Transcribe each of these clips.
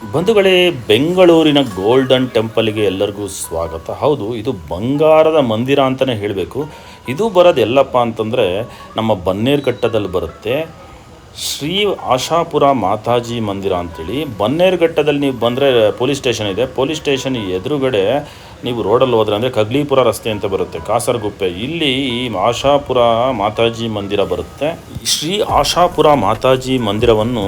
ಬಂಧುಗಳೇ, ಬೆಂಗಳೂರಿನ ಗೋಲ್ಡನ್ ಟೆಂಪಲ್ಗೆ ಎಲ್ಲರಿಗೂ ಸ್ವಾಗತ. ಹೌದು, ಇದು ಬಂಗಾರದ ಮಂದಿರ ಅಂತಲೇ ಹೇಳಬೇಕು. ಇದು ಬರೋದು ಎಲ್ಲಪ್ಪ ಅಂತಂದರೆ ನಮ್ಮ ಬನ್ನೇರುಘಟ್ಟದಲ್ಲಿ ಬರುತ್ತೆ. ಶ್ರೀ ಆಶಾಪುರ ಮಾತಾಜಿ ಮಂದಿರ ಅಂಥೇಳಿ ಬನ್ನೇರುಘಟ್ಟದಲ್ಲಿ ನೀವು ಬಂದರೆ ಪೊಲೀಸ್ ಸ್ಟೇಷನ್ ಇದೆ. ಪೊಲೀಸ್ ಸ್ಟೇಷನ್ ಎದುರುಗಡೆ ನೀವು ರೋಡಲ್ಲಿ ಹೋದರೆ ಅಂದರೆ ಕಗ್ಲಿಪುರ ರಸ್ತೆ ಅಂತ ಬರುತ್ತೆ, ಕಾಸರಗುಪ್ಪೆ. ಇಲ್ಲಿ ಈ ಆಶಾಪುರ ಮಾತಾಜಿ ಮಂದಿರ ಬರುತ್ತೆ. ಶ್ರೀ ಆಶಾಪುರ ಮಾತಾಜಿ ಮಂದಿರವನ್ನು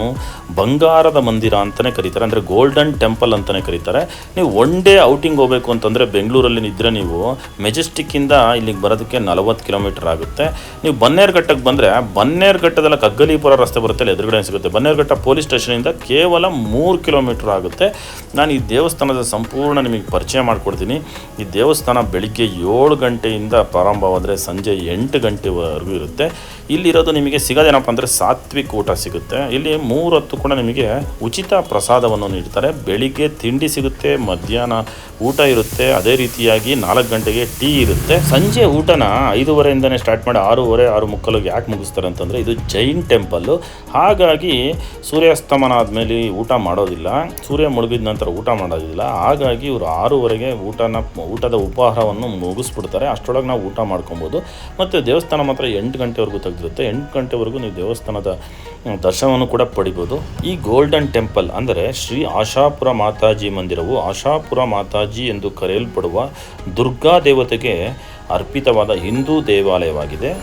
ಬಂಗಾರದ ಮಂದಿರ ಅಂತಲೇ ಕರೀತಾರೆ, ಅಂದರೆ ಗೋಲ್ಡನ್ ಟೆಂಪಲ್ ಅಂತಲೇ ಕರೀತಾರೆ. ನೀವು ಒನ್ ಡೇ ಔಟಿಂಗ್ ಹೋಗಬೇಕು ಅಂತಂದರೆ ಬೆಂಗಳೂರಲ್ಲಿ ಇದ್ದರೆ ನೀವು ಮೆಜೆಸ್ಟಿಕ್ಕಿಂದ ಇಲ್ಲಿಗೆ ಬರೋದಕ್ಕೆ 40 ಕಿಲೋಮೀಟರ್ ಆಗುತ್ತೆ. ನೀವು ಬನ್ನೇರುಘಟ್ಟಕ್ಕೆ ಬಂದರೆ ಬನ್ನೇರುಘಟ್ಟದಲ್ಲ ಕಗ್ಗಲೀಪುರ ರಸ್ತೆ ಬರುತ್ತೆ, ಅಲ್ಲಿ ಎದುರುಗಡೆ ಸಿಗುತ್ತೆ. ಬನ್ನೇರುಘಟ್ಟ ಪೊಲೀಸ್ ಸ್ಟೇಷನಿಂದ ಕೇವಲ 3 ಕಿಲೋಮೀಟರ್ ಆಗುತ್ತೆ. ನಾನು ಈ ದೇವಸ್ಥಾನದ ಸಂಪೂರ್ಣ ನಿಮಗೆ ಪರಿಚಯ ಮಾಡಿಕೊಡ್ತೀನಿ. ಈ ದೇವಸ್ಥಾನ ಬೆಳಿಗ್ಗೆ 7 ಗಂಟೆಯಿಂದ ಪ್ರಾರಂಭವಾದರೆ ಸಂಜೆ 8 ಗಂಟೆವರೆಗೂ ಇರುತ್ತೆ. ಇಲ್ಲಿರೋದು ನಿಮಗೆ ಸಿಗೋದೇನಪ್ಪ ಅಂದರೆ ಸಾತ್ವಿಕ ಊಟ ಸಿಗುತ್ತೆ. ಇಲ್ಲಿ 3 ಹೊತ್ತು ಕೂಡ ನಿಮಗೆ ಉಚಿತ ಪ್ರಸಾದವನ್ನು ನೀಡ್ತಾರೆ. ಬೆಳಿಗ್ಗೆ ತಿಂಡಿ ಸಿಗುತ್ತೆ, ಮಧ್ಯಾಹ್ನ ಊಟ ಇರುತ್ತೆ, ಅದೇ ರೀತಿಯಾಗಿ 4 ಗಂಟೆಗೆ ಟೀ ಇರುತ್ತೆ. ಸಂಜೆ ಊಟನ 5:30ಇಂದನೇ ಸ್ಟಾರ್ಟ್ ಮಾಡಿ 6:30, 6:45 ಯಾಕೆ ಮುಗಿಸ್ತಾರೆ ಅಂತಂದರೆ ಇದು ಜೈನ್ ಟೆಂಪಲ್ಲು. ಹಾಗಾಗಿ ಸೂರ್ಯಾಸ್ತಮನ ಆದಮೇಲೆ ಊಟ ಮಾಡೋದಿಲ್ಲ, ಸೂರ್ಯ ಮುಳುಗಿದ ನಂತರ ಊಟ ಮಾಡೋದಿಲ್ಲ. ಹಾಗಾಗಿ ಇವರು 6:30ಗೆ ಊಟದ ಉಪಹಾರವನ್ನು ಮುಗಿಸ್ಬಿಡ್ತಾರೆ. ಅಷ್ಟರೊಳಗೆ ನಾವು ಊಟ ಮಾಡ್ಕೊಬೋದು. ಮತ್ತು ದೇವಸ್ಥಾನ ಮಾತ್ರ 8 ಗಂಟೆವರೆಗೂ ತೆಗೆದಿರುತ್ತೆ. 8 ಗಂಟೆವರೆಗೂ ನೀವು ದೇವಸ್ಥಾನದ ದರ್ಶನವನ್ನು ಕೂಡ ಪಡಿಬೋದು. ಈ ಗೋಲ್ಡನ್ ಟೆಂಪಲ್ ಅಂದರೆ ಶ್ರೀ ಆಶಾಪುರ ಮಾತಾಜಿ ಮಂದಿರವು ಆಶಾಪುರ ಮಾತಾಜಿ ಎಂದು ಕರೆಯಲ್ಪಡುವ ದುರ್ಗಾ ದೇವತೆಗೆ ಅರ್ಪಿತವಾದ ಹಿಂದೂ ದೇವಾಲಯವಾಗಿದೆ.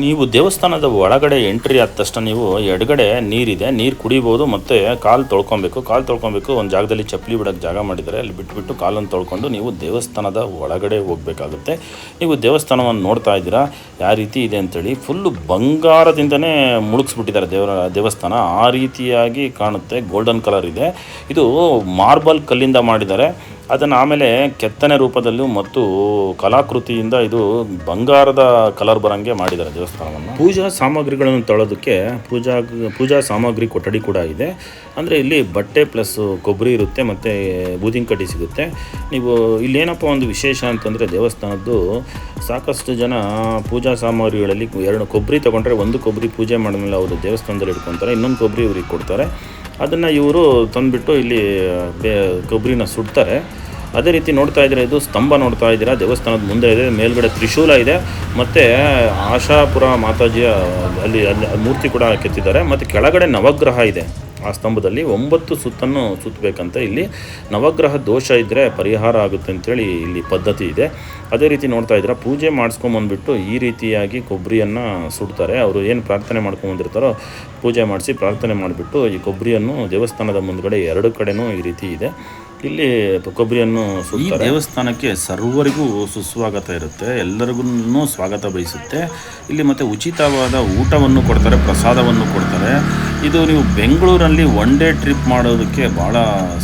ನೀವು ದೇವಸ್ಥಾನದ ಒಳಗಡೆ ಎಂಟ್ರಿ ಆದ ತಕ್ಷಣ ನೀವು ಎಡಗಡೆ ನೀರಿದೆ, ನೀರು ಕುಡಿಬೋದು ಮತ್ತು ಕಾಲು ತೊಳ್ಕೊಬೇಕು. ಒಂದು ಜಾಗದಲ್ಲಿ ಚಪ್ಪಲಿ ಬಿಡೋಕ್ಕೆ ಜಾಗ ಮಾಡಿದ್ದಾರೆ, ಅಲ್ಲಿ ಬಿಟ್ಬಿಟ್ಟು ಕಾಲನ್ನು ತೊಳ್ಕೊಂಡು ನೀವು ದೇವಸ್ಥಾನದ ಒಳಗಡೆ ಹೋಗಬೇಕಾಗುತ್ತೆ. ನೀವು ದೇವಸ್ಥಾನವನ್ನು ನೋಡ್ತಾ ಇದ್ದೀರಾ ಯಾವ ರೀತಿ ಇದೆ ಅಂಥೇಳಿ. ಫುಲ್ಲು ಬಂಗಾರದಿಂದನೇ ಮುಳುಗಿಸ್ಬಿಟ್ಟಿದ್ದಾರೆ ದೇವಸ್ಥಾನ. ಆ ರೀತಿಯಾಗಿ ಕಾಣುತ್ತೆ, ಗೋಲ್ಡನ್ ಕಲರ್ ಇದೆ. ಇದು ಮಾರ್ಬಲ್ ಕಲ್ಲಿಂದ ಮಾಡಿದ್ದಾರೆ. ಅದನ್ನು ಆಮೇಲೆ ಕೆತ್ತನೆ ರೂಪದಲ್ಲೂ ಮತ್ತು ಕಲಾಕೃತಿಯಿಂದ ಇದು ಬಂಗಾರದ ಕಲರ್ ಬರೋಂಗೆ ಮಾಡಿದ್ದಾರೆ ದೇವಸ್ಥಾನವನ್ನು. ಪೂಜಾ ಸಾಮಗ್ರಿಗಳನ್ನು ತೊಳೋದಕ್ಕೆ ಪೂಜಾ ಸಾಮಗ್ರಿ ಕೊಠಡಿ ಕೂಡ ಇದೆ. ಅಂದರೆ ಇಲ್ಲಿ ಬಟ್ಟೆ ಪ್ಲಸ್ ಕೊಬ್ಬರಿ ಇರುತ್ತೆ ಮತ್ತು ಬೂದಿನ ಕಡ್ಡಿ ಸಿಗುತ್ತೆ. ನೀವು ಇಲ್ಲೇನಪ್ಪ ಒಂದು ವಿಶೇಷ ಅಂತಂದರೆ ದೇವಸ್ಥಾನದ್ದು ಸಾಕಷ್ಟು ಜನ ಪೂಜಾ ಸಾಮಗ್ರಿಗಳಲ್ಲಿ 2 ಕೊಬ್ಬರಿ ತೊಗೊಂಡ್ರೆ, ಒಂದು ಕೊಬ್ಬರಿ ಪೂಜೆ ಮಾಡಿದ್ಮೇಲೆ ಅವರು ದೇವಸ್ಥಾನದಲ್ಲಿ ಇಟ್ಕೊತಾರೆ, ಇನ್ನೊಂದು ಕೊಬ್ಬರಿ ಇವ್ರಿಗೆ ಕೊಡ್ತಾರೆ. ಅದನ್ನು ಇವರು ತಂದುಬಿಟ್ಟು ಇಲ್ಲಿ ಕೊಬ್ಬರಿನ ಸುಡ್ತಾರೆ. ಅದೇ ರೀತಿ ನೋಡ್ತಾ ಇದ್ದೀರಾ, ಇದು ಸ್ತಂಭ ನೋಡ್ತಾ ಇದ್ದೀರಾ, ದೇವಸ್ಥಾನದ ಮುಂದೆ ಇದೆ. ಮೇಲ್ಗಡೆ ತ್ರಿಶೂಲ ಇದೆ ಮತ್ತು ಆಶಾಪುರ ಮಾತಾಜಿಯ ಅಲ್ಲಿ ಮೂರ್ತಿ ಕೂಡ ಕೆತ್ತಿದ್ದಾರೆ. ಮತ್ತು ಕೆಳಗಡೆ ನವಗ್ರಹ ಇದೆ. ಆ ಸ್ತಂಭದಲ್ಲಿ 9 ಸುತ್ತನ್ನು ಸುತ್ತಬೇಕಂತ. ಇಲ್ಲಿ ನವಗ್ರಹ ದೋಷ ಇದ್ದರೆ ಪರಿಹಾರ ಆಗುತ್ತೆ ಅಂಥೇಳಿ ಇಲ್ಲಿ ಪದ್ಧತಿ ಇದೆ. ಅದೇ ರೀತಿ ನೋಡ್ತಾ ಇದ್ದೀರಾ, ಪೂಜೆ ಮಾಡಿಸ್ಕೊಂಬಂದ್ಬಿಟ್ಟು ಈ ರೀತಿಯಾಗಿ ಕೊಬ್ಬರಿಯನ್ನು ಸುಡ್ತಾರೆ. ಅವರು ಏನು ಪ್ರಾರ್ಥನೆ ಮಾಡ್ಕೊಂಬಂದಿರ್ತಾರೋ ಪೂಜೆ ಮಾಡಿಸಿ ಪ್ರಾರ್ಥನೆ ಮಾಡಿಬಿಟ್ಟು ಈ ಕೊಬ್ಬರಿಯನ್ನು ದೇವಸ್ಥಾನದ ಮುಂದ್ಗಡೆ 2 ಕಡೆನೂ ಈ ರೀತಿ ಇದೆ. ಇಲ್ಲಿ ಕೊಬ್ಬರಿಯನ್ನು ಸುಡ್ತಾರೆ. ಈ ದೇವಸ್ಥಾನಕ್ಕೆ ಸರ್ವರಿಗೂ ಸುಸ್ವಾಗತ ಇರುತ್ತೆ, ಎಲ್ಲರಿಗೂ ಸ್ವಾಗತ ಬಯಸುತ್ತೆ. ಇಲ್ಲಿ ಮತ್ತು ಉಚಿತವಾದ ಊಟವನ್ನು ಕೊಡ್ತಾರೆ, ಪ್ರಸಾದವನ್ನು ಕೊಡ್ತಾರೆ. ಇದು ನೀವು ಬೆಂಗಳೂರಲ್ಲಿ ಒನ್ ಡೇ ಟ್ರಿಪ್ ಮಾಡೋದಕ್ಕೆ ಭಾಳ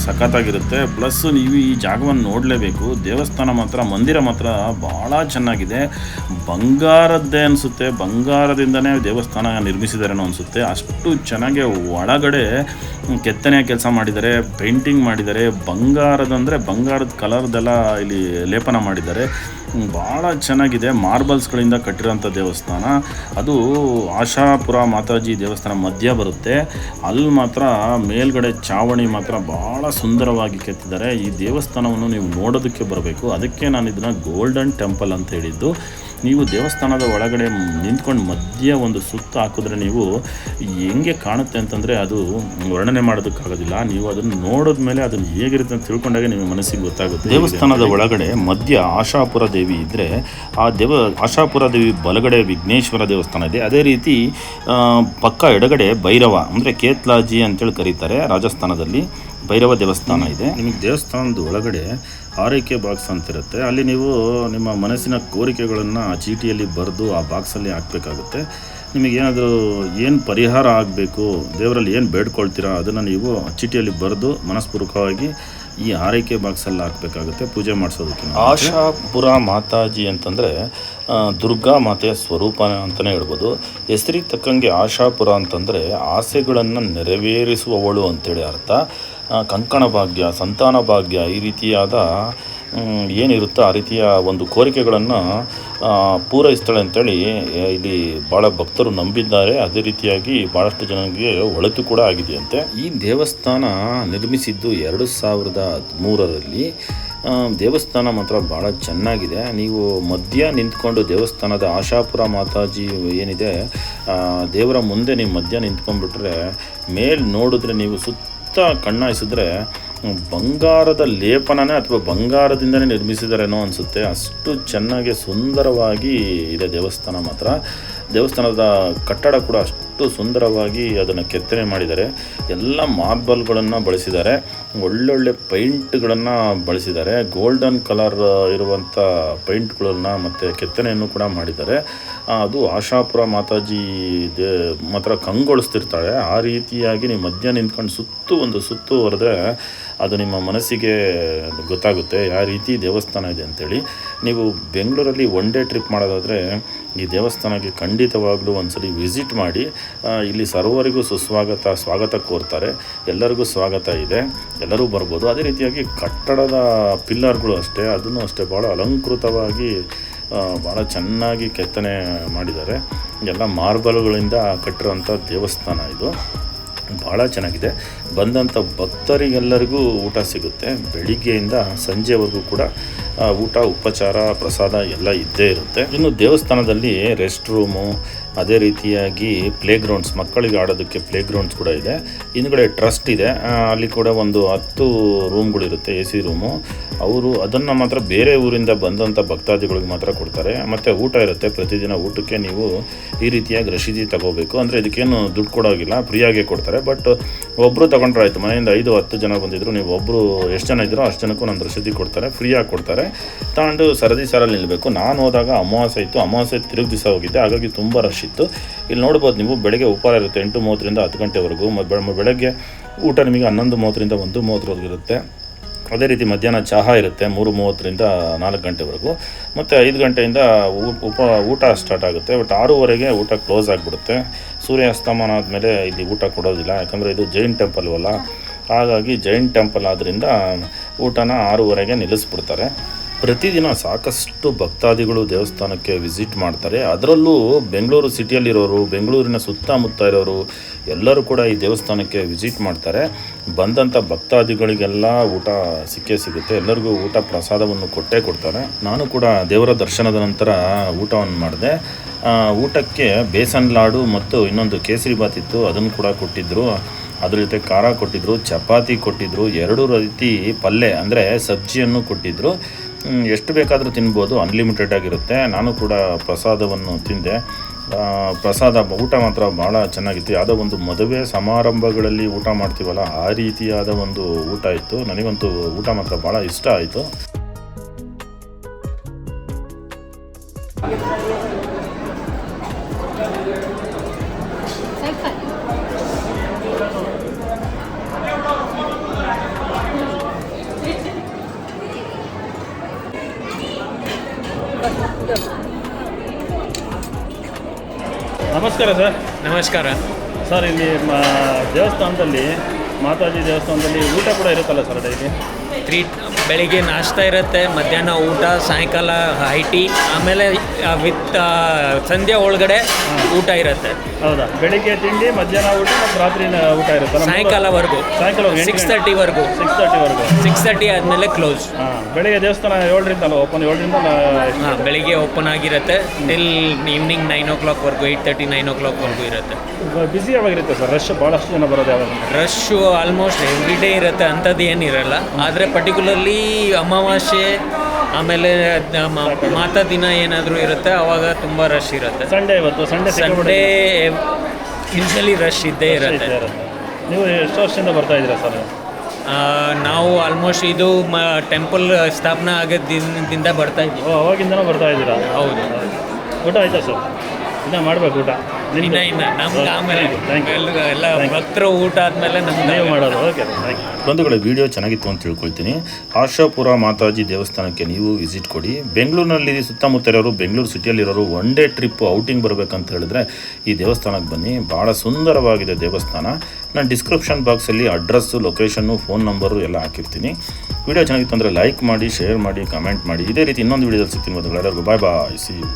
ಸಖತ್ತಾಗಿರುತ್ತೆ. ಪ್ಲಸ್ ನೀವು ಈ ಜಾಗವನ್ನು ನೋಡಲೇಬೇಕು. ದೇವಸ್ಥಾನ ಮಾತ್ರ, ಮಂದಿರ ಮಾತ್ರ ಭಾಳ ಚೆನ್ನಾಗಿದೆ. ಬಂಗಾರದ್ದೇ ಅನಿಸುತ್ತೆ, ಬಂಗಾರದಿಂದನೇ ದೇವಸ್ಥಾನ ನಿರ್ಮಿಸಿದಾರೇನೋ ಅನಿಸುತ್ತೆ. ಅಷ್ಟು ಚೆನ್ನಾಗಿ ಒಳಗಡೆ ಕೆತ್ತನೆಯ ಕೆಲಸ ಮಾಡಿದ್ದಾರೆ, ಪೇಂಟಿಂಗ್ ಮಾಡಿದ್ದಾರೆ. ಬಂಗಾರದ ಕಲರ್ದೆಲ್ಲ ಇಲ್ಲಿ ಲೇಪನ ಮಾಡಿದ್ದಾರೆ. ಭಾಳ ಚೆನ್ನಾಗಿದೆ. ಮಾರ್ಬಲ್ಸ್ಗಳಿಂದ ಕಟ್ಟಿರೋಂಥ ದೇವಸ್ಥಾನ. ಅದು ಆಶಾಪುರ ಮಾತಾಜಿ ದೇವಸ್ಥಾನ ಮಧ್ಯ ಬರುತ್ತೆ. ಅಲ್ಲಿ ಮಾತ್ರ ಮೇಲ್ಗಡೆ ಚಾವಣಿ ಮಾತ್ರ ಭಾಳ ಸುಂದರವಾಗಿ ಕೆತ್ತಿದ್ದಾರೆ. ಈ ದೇವಸ್ಥಾನವನ್ನು ನೀವು ನೋಡೋದಕ್ಕೆ ಬರಬೇಕು. ಅದಕ್ಕೆ ನಾನು ಇದನ್ನು ಗೋಲ್ಡನ್ ಟೆಂಪಲ್ ಅಂತ ಹೇಳಿದ್ದು. ನೀವು ದೇವಸ್ಥಾನದ ಒಳಗಡೆ ನಿಂತ್ಕೊಂಡು ಮಧ್ಯೆ ಒಂದು ಸುತ್ತ ಹಾಕಿದ್ರೆ ನೀವು ಹೆಂಗೆ ಕಾಣುತ್ತೆ ಅಂತಂದರೆ ಅದು ವರ್ಣನೆ ಮಾಡೋದಕ್ಕಾಗೋದಿಲ್ಲ. ನೀವು ಅದನ್ನು ನೋಡಿದ ಮೇಲೆ ಅದನ್ನು ಹೇಗಿರುತ್ತೆ ಅಂತ ತಿಳ್ಕೊಂಡಾಗ ನಿಮ್ಮ ಮನಸ್ಸಿಗೆ ಗೊತ್ತಾಗುತ್ತೆ. ದೇವಸ್ಥಾನದ ಒಳಗಡೆ ಮಧ್ಯ ಆಶಾಪುರ ದೇವಿ ಇದ್ದರೆ ಆಶಾಪುರ ದೇವಿ ಬಲಗಡೆ ವಿಘ್ನೇಶ್ವರ ದೇವಸ್ಥಾನ ಇದೆ. ಅದೇ ರೀತಿ ಪಕ್ಕ ಎಡಗಡೆ ಭೈರವ ಅಂದರೆ ಕೇತ್ಲಾಜಿ ಅಂತೇಳಿ ಕರೀತಾರೆ. ರಾಜಸ್ಥಾನದಲ್ಲಿ ಭೈರವ ದೇವಸ್ಥಾನ ಇದೆ. ನಿಮಗೆ ದೇವಸ್ಥಾನದ ಒಳಗಡೆ ಆರೈಕೆ ಬಾಕ್ಸ್ ಅಂತಿರುತ್ತೆ. ಅಲ್ಲಿ ನೀವು ನಿಮ್ಮ ಮನಸ್ಸಿನ ಕೋರಿಕೆಗಳನ್ನು ಆ ಚೀಟಿಯಲ್ಲಿ ಬರೆದು ಆ ಬಾಕ್ಸಲ್ಲಿ ಹಾಕಬೇಕಾಗುತ್ತೆ. ನಿಮಗೇನಾದರೂ ಏನು ಪರಿಹಾರ ಆಗಬೇಕು, ದೇವರಲ್ಲಿ ಏನು ಬೇಡ್ಕೊಳ್ತೀರಾ ಅದನ್ನು ನೀವು ಚೀಟಿಯಲ್ಲಿ ಬರೆದು ಮನಸ್ಪೂರ್ವಕವಾಗಿ ಈ ಆರೈಕೆ ಬಾಕ್ಸಲ್ಲಿ ಹಾಕಬೇಕಾಗುತ್ತೆ ಪೂಜೆ ಮಾಡಿಸೋದಕ್ಕೆ. ಆಶಾಪುರ ಮಾತಾಜಿ ಅಂತಂದರೆ ದುರ್ಗಾ ಮಾತೆಯ ಸ್ವರೂಪ ಅಂತಲೇ ಹೇಳ್ಬೋದು. ಹೆಸರಿಗೆ ತಕ್ಕಂಗೆ ಆಶಾಪುರ ಅಂತಂದರೆ ಆಸೆಗಳನ್ನು ನೆರವೇರಿಸುವವಳು ಅಂಥೇಳಿ ಅರ್ಥ. ಕಂಕಣ ಭಾಗ್ಯ, ಸಂತಾನ ಭಾಗ್ಯ, ಈ ರೀತಿಯಾದ ಏನಿರುತ್ತೋ ಆ ರೀತಿಯ ಒಂದು ಕೋರಿಕೆಗಳನ್ನು ಪೂರೈಸ್ತಾಳೆ ಅಂತೇಳಿ ಇಲ್ಲಿ ಭಾಳ ಭಕ್ತರು ನಂಬಿದ್ದಾರೆ. ಅದೇ ರೀತಿಯಾಗಿ ಭಾಳಷ್ಟು ಜನರಿಗೆ ಒಳಿತು ಕೂಡ ಆಗಿದೆಯಂತೆ. ಈ ದೇವಸ್ಥಾನ ನಿರ್ಮಿಸಿದ್ದು 2013ರಲ್ಲಿ. ದೇವಸ್ಥಾನ ಮಾತ್ರ ಭಾಳ ಚೆನ್ನಾಗಿದೆ. ನೀವು ಮಧ್ಯ ನಿಂತ್ಕೊಂಡು ದೇವಸ್ಥಾನದ ಆಶಾಪುರ ಮಾತಾಜಿ ಏನಿದೆ ದೇವರ ಮುಂದೆ ನೀವು ಮಧ್ಯ ನಿಂತ್ಕೊಂಡ್ಬಿಟ್ರೆ ಮೇಲೆ ನೋಡಿದ್ರೆ ನೀವು ಸುತ್ತ ಕಣ್ಣಾಯಿಸಿದ್ರೆ ಬಂಗಾರದ ಲೇಪನನೇ ಅಥವಾ ಬಂಗಾರದಿಂದನೇ ನಿರ್ಮಿಸಿದಾರೇನೋ ಅನಿಸುತ್ತೆ. ಅಷ್ಟು ಚೆನ್ನಾಗಿ ಸುಂದರವಾಗಿ ಇದೆ ದೇವಸ್ಥಾನ ಮಾತ್ರ. ದೇವಸ್ಥಾನದ ಕಟ್ಟಡ ಕೂಡ ಅಷ್ಟು ಸುಂದರವಾಗಿ ಅದನ್ನು ಕೆತ್ತನೆ ಮಾಡಿದ್ದಾರೆ. ಎಲ್ಲ ಮಾರ್ಬಲ್ಗಳನ್ನು ಬಳಸಿದ್ದಾರೆ, ಒಳ್ಳೊಳ್ಳೆ ಪೈಂಟ್ಗಳನ್ನು ಬಳಸಿದ್ದಾರೆ. ಗೋಲ್ಡನ್ ಕಲರ್ ಇರುವಂಥ ಪೈಂಟ್ಗಳನ್ನು ಮತ್ತು ಕೆತ್ತನೆಯನ್ನು ಕೂಡ ಮಾಡಿದ್ದಾರೆ. ಅದು ಆಶಾಪುರ ಮಾತಾಜಿ ಮಾತ್ರ ಕಂಗೊಳಿಸ್ತಿರ್ತಾಳೆ. ಆ ರೀತಿಯಾಗಿ ನೀವು ಮಧ್ಯ ನಿಂತ್ಕೊಂಡು ಒಂದು ಸುತ್ತು ಹೊರದ್ರೆ ಅದು ನಿಮ್ಮ ಮನಸ್ಸಿಗೆ ಗೊತ್ತಾಗುತ್ತೆ ಯಾವ ರೀತಿ ದೇವಸ್ಥಾನ ಇದೆ ಅಂಥೇಳಿ. ನೀವು ಬೆಂಗಳೂರಲ್ಲಿ ಒನ್ ಡೇ ಟ್ರಿಪ್ ಮಾಡೋದಾದರೆ ಈ ದೇವಸ್ಥಾನಕ್ಕೆ ಖಂಡಿತವಾಗ್ಲೂ ಒಂದ್ಸಲಿ ವಿಸಿಟ್ ಮಾಡಿ. ಇಲ್ಲಿ ಸರ್ವರಿಗೂ ಸ್ವಾಗತ ಕೋರ್ತಾರೆ. ಎಲ್ಲರಿಗೂ ಸ್ವಾಗತ ಇದೆ, ಎಲ್ಲರೂ ಬರ್ಬೋದು. ಅದೇ ರೀತಿಯಾಗಿ ಕಟ್ಟಡದ ಪಿಲ್ಲರ್ಗಳು ಅಷ್ಟೇ, ಅದನ್ನು ಅಷ್ಟೇ ಭಾಳ ಅಲಂಕೃತವಾಗಿ ಭಾಳ ಚೆನ್ನಾಗಿ ಕೆತ್ತನೆ ಮಾಡಿದ್ದಾರೆ. ಎಲ್ಲ ಮಾರ್ಬಲ್ಗಳಿಂದ ಕಟ್ಟಿರೋಂಥ ದೇವಸ್ಥಾನ ಇದು. ಭಾಳ ಚೆನ್ನಾಗಿದೆ. ಬಂದಂಥ ಭಕ್ತರಿಗೆಲ್ಲರಿಗೂ ಊಟ ಸಿಗುತ್ತೆ. ಬೆಳಿಗ್ಗೆಯಿಂದ ಸಂಜೆವರೆಗೂ ಕೂಡ ಊಟ, ಉಪಚಾರ, ಪ್ರಸಾದ ಎಲ್ಲ ಇದ್ದೇ ಇರುತ್ತೆ. ಇನ್ನು ದೇವಸ್ಥಾನದಲ್ಲಿ ರೆಸ್ಟ್ ರೂಮು, ಅದೇ ರೀತಿಯಾಗಿ ಪ್ಲೇಗ್ರೌಂಡ್ಸ್, ಮಕ್ಕಳಿಗೆ ಆಡೋದಕ್ಕೆ ಪ್ಲೇಗ್ರೌಂಡ್ಸ್ ಕೂಡ ಇದೆ. ಹಿಂದ್ಗಡೆ ಟ್ರಸ್ಟ್ ಇದೆ, ಅಲ್ಲಿ ಕೂಡ ಒಂದು 10 ರೂಮ್ಗಳಿರುತ್ತೆ, AC ರೂಮು. ಅವರು ಅದನ್ನು ಮಾತ್ರ ಬೇರೆ ಊರಿಂದ ಬಂದಂಥ ಭಕ್ತಾದಿಗಳಿಗೆ ಮಾತ್ರ ಕೊಡ್ತಾರೆ. ಮತ್ತು ಊಟ ಇರುತ್ತೆ. ಪ್ರತಿದಿನ ಊಟಕ್ಕೆ ನೀವು ಈ ರೀತಿಯಾಗಿ ರಸೀದಿ ತಗೋಬೇಕು. ಅಂದರೆ ಇದಕ್ಕೇನು ದುಡ್ಡು ಕೊಡೋಗಿಲ್ಲ, ಫ್ರೀಯಾಗೇ ಕೊಡ್ತಾರೆ. ಬಟ್ ಒಬ್ಬರು ತೊಗೊಂಡ್ರೆ ಆಯಿತು. ಮನೆಯಿಂದ 5-10 ಜನ ಬಂದಿದ್ರು, ನೀವು ಒಬ್ಬರು ಎಷ್ಟು ಜನ ಇದ್ದರೂ ಅಷ್ಟು ಜನಕ್ಕೂ ನನ್ನ ರಸೀದಿ ಕೊಡ್ತಾರೆ, ಫ್ರೀಯಾಗಿ ಕೊಡ್ತಾರೆ. ತಗೊಂಡು ಸಾರಲ್ಲಿ ನಿಲ್ಲಬೇಕು. ನಾನು ಹೋದಾಗ ಅಮಾವಾಸ್ಯೆ ಇತ್ತು, ಅಮಾವಾಸ್ಯೆ ತಿರುಗಿ ದಿವಸ ಹೋಗಿದ್ದೆ, ಹಾಗಾಗಿ ತುಂಬ ರಶ್ ಇತ್ತು. ಇಲ್ಲಿ ನೋಡ್ಬೋದು ನೀವು, ಬೆಳಗ್ಗೆ ಉಪಹಾರ ಇರುತ್ತೆ 8:30ರಿಂದ 10 ಗಂಟೆವರೆಗೂ. ಬೆಳಗ್ಗೆ ಊಟ ನಿಮಗೆ 11:30ರಿಂದ 1:30ವರೆಗೂ ಇರುತ್ತೆ. ಅದೇ ರೀತಿ ಮಧ್ಯಾಹ್ನ ಚಹಾ ಇರುತ್ತೆ 3:30ರಿಂದ 4 ಗಂಟೆವರೆಗೂ. ಮತ್ತು 5 ಗಂಟೆಯಿಂದ ಊಟ ಸ್ಟಾರ್ಟ್ ಆಗುತ್ತೆ. ಬಟ್ 6:00ವರೆಗೆ ಊಟ ಕ್ಲೋಸ್ ಆಗಿಬಿಡುತ್ತೆ. ಸೂರ್ಯಾಸ್ತಮಾನ ಆದಮೇಲೆ ಇಲ್ಲಿ ಊಟ ಕೊಡೋದಿಲ್ಲ, ಯಾಕಂದರೆ ಇದು ಜೈನ್ ಟೆಂಪಲ್ ಅಲ್ಲ. ಹಾಗಾಗಿ ಜೈನ್ ಟೆಂಪಲ್ ಆದ್ದರಿಂದ ಊಟನ 6:00ವರೆಗೆ ನಿಲ್ಲಿಸ್ಬಿಡ್ತಾರೆ. ಪ್ರತಿದಿನ ಸಾಕಷ್ಟು ಭಕ್ತಾದಿಗಳು ದೇವಸ್ಥಾನಕ್ಕೆ ವಿಸಿಟ್ ಮಾಡ್ತಾರೆ. ಅದರಲ್ಲೂ ಬೆಂಗಳೂರು ಸಿಟಿಯಲ್ಲಿರೋರು, ಬೆಂಗಳೂರಿನ ಸುತ್ತಮುತ್ತ ಇರೋರು ಎಲ್ಲರೂ ಕೂಡ ಈ ದೇವಸ್ಥಾನಕ್ಕೆ ವಿಸಿಟ್ ಮಾಡ್ತಾರೆ. ಬಂದಂಥ ಭಕ್ತಾದಿಗಳಿಗೆಲ್ಲ ಊಟ ಸಿಗುತ್ತೆ. ಎಲ್ಲರಿಗೂ ಊಟ ಪ್ರಸಾದವನ್ನು ಕೊಡ್ತಾರೆ. ನಾನು ಕೂಡ ದೇವರ ದರ್ಶನದ ನಂತರ ಊಟವನ್ನು ಮಾಡಿದೆ. ಊಟಕ್ಕೆ ಬೇಸನ್ ಲಾಡು ಮತ್ತು ಇನ್ನೊಂದು ಕೇಸರಿ ಬಾತ್ ಇತ್ತು, ಅದನ್ನು ಕೂಡ ಕೊಟ್ಟಿದ್ದರು. ಅದ್ರ ಜೊತೆ ಖಾರ ಕೊಟ್ಟಿದ್ದರು, ಚಪಾತಿ ಕೊಟ್ಟಿದ್ದರು, 2 ರೀತಿ ಪಲ್ಯ ಅಂದರೆ ಸಬ್ಜಿಯನ್ನು ಕೊಟ್ಟಿದ್ದರು. ಎಷ್ಟು ಬೇಕಾದರೂ ತಿನ್ಬೋದು, ಅನ್ಲಿಮಿಟೆಡ್ ಆಗಿರುತ್ತೆ. ನಾನು ಕೂಡ ಪ್ರಸಾದವನ್ನು ತಿಂದೆ. ಊಟ ಮಾತ್ರ ಭಾಳ ಚೆನ್ನಾಗಿತ್ತು. ಯಾವುದೋ ಒಂದು ಮದುವೆ ಸಮಾರಂಭಗಳಲ್ಲಿ ಊಟ ಮಾಡ್ತೀವಲ್ಲ, ಆ ರೀತಿಯಾದ ಒಂದು ಊಟ ಇತ್ತು. ನನಗಂತೂ ಊಟ ಮಾತ್ರ ಭಾಳ ಇಷ್ಟ ಆಯಿತು. ನಮಸ್ಕಾರ ಸರ್. ನಮಸ್ಕಾರ ಸರ್. ಇಲ್ಲಿ ದೇವಸ್ಥಾನದಲ್ಲಿ, ಮಾತಾಜಿ ದೇವಸ್ಥಾನದಲ್ಲಿ ಊಟ ಕೂಡ ಇರುತ್ತಲ್ಲ ಸರ್ ಡೈಲಿ? ಬೆಳಿಗ್ಗೆ ನಾಷ್ಟ ಇರುತ್ತೆ, ಮಧ್ಯಾಹ್ನ ಊಟ, ಸಾಯಂಕಾಲ ಹೈ ಟೀ, ಆಮೇಲೆ ವಿತ್ ಸಂಧ್ಯಾ ಒಳಗಡೆ ಊಟ ಇರುತ್ತೆ. ಹೌದಾ? ಬೆಳಿಗ್ಗೆ ತಿಂಡಿ, ಮಧ್ಯಾಹ್ನ ಊಟ ಮತ್ತು ರಾತ್ರಿ ಊಟ ಇರುತ್ತೆ ಸಾಯಂಕಾಲವರೆಗೂ 6:30ವರೆಗೂ. 6:30 ಆದಮೇಲೆ ಕ್ಲೋಸ್. ಬೆಳಿಗ್ಗೆ ದೇವಸ್ಥಾನ 7ರಿಂದ ಓಪನ್, 7ರಿಂದ ಬೆಳಿಗ್ಗೆ ಓಪನ್ ಆಗಿರುತ್ತೆ ಟಿಲ್ ಈವ್ನಿಂಗ್ 9 o'clockವರೆಗೂ, 8:30 9 o'clockವರೆಗೂ ಇರುತ್ತೆ. Busy ಯಾವಾಗಿರುತ್ತೆ sir? ರಶ್ ಭಾಳಷ್ಟು ಜನ ಬರೋದು ಯಾವಾಗ? ರಶ್ಶು ಆಲ್ಮೋಸ್ಟ್ ಎವ್ರಿ ಡೇ ಇರುತ್ತೆ, ಅಂಥದ್ದು ಏನಿರಲ್ಲ. ಆದರೆ ಪರ್ಟಿಕ್ಯುಲರ್ಲಿ ಅಮಾವಾಸ್ಯೆ ಆಮೇಲೆ ಮಾತಾ ದಿನ ಏನಾದರೂ ಇರುತ್ತೆ, ಆವಾಗ ತುಂಬ ರಶ್ ಇರುತ್ತೆ. ಸಂಡೇ ಯೂಶಲಿ ರಶ್ ಇದ್ದೇ ಇರುತ್ತೆ. ನೀವು ಎಷ್ಟು ವರ್ಷದಿಂದ ಬರ್ತಾ ಇದ್ದೀರಾ ಸರ್? ನಾವು ಆಲ್ಮೋಸ್ಟ್ ಇದು ಟೆಂಪಲ್ ಸ್ಥಾಪನೆ ಆಗೋದಿಂದ ಬರ್ತಾ ಇದ್ದೀವಿ. ಅವಾಗಿಂದನೂ ಬರ್ತಾ ಇದ್ದೀರಾ? ಹೌದು. ಊಟ ಆಯಿತಾ ಸರ್? ಇನ್ನೂ ಮಾಡಬೇಕು ಊಟ? ಇನ್ನ ನಮ್ಗೆ ಆಮೇಲೆ ಎಲ್ಲ ಭಕ್ತರು ಊಟ ಆದಮೇಲೆ ನಮ್ಗೆ ಮಾಡೋದು. ಓಕೆ, ಬಂಧುಗಳೇ, ವಿಡಿಯೋ ಚೆನ್ನಾಗಿತ್ತು ಅಂತ ತಿಳ್ಕೊಳ್ತೀನಿ. ಆಶಾಪುರ ಮಾತಾಜಿ ದೇವಸ್ಥಾನಕ್ಕೆ ನೀವು ವಿಸಿಟ್ ಕೊಡಿ. ಬೆಂಗಳೂರಿನಲ್ಲಿ ಸುತ್ತಮುತ್ತ ಇರೋರು, ಬೆಂಗಳೂರು ಸಿಟಿಯಲ್ಲಿರೋರು ಒನ್ ಡೇ ಟ್ರಿಪ್ ಔಟಿಂಗ್ ಬರಬೇಕಂತ ಹೇಳಿದ್ರೆ ಈ ದೇವಸ್ಥಾನಕ್ಕೆ ಬನ್ನಿ. ಭಾಳ ಸುಂದರವಾಗಿದೆ ದೇವಸ್ಥಾನ. ನಾನು ಡಿಸ್ಕ್ರಿಪ್ಷನ್ ಬಾಕ್ಸಲ್ಲಿ ಅಡ್ರೆಸ್ಸು, ಲೊಕೇಶನ್ನು, ಫೋನ್ ನಂಬರು ಎಲ್ಲ ಹಾಕಿರ್ತೀನಿ. ವಿಡಿಯೋ ಚೆನ್ನಾಗಿತ್ತು ಅಂದರೆ ಲೈಕ್ ಮಾಡಿ, ಶೇರ್ ಮಾಡಿ, ಕಮೆಂಟ್ ಮಾಡಿ. ಇದೇ ರೀತಿ ಇನ್ನೊಂದು ವಿಡಿಯೋದಲ್ಲಿ ಸಿಗ್ತೀನಿ. ಎಲ್ಲರಿಗೂ ಬಾಯ್ ಬಾಯ್, ಸಿ ಯು.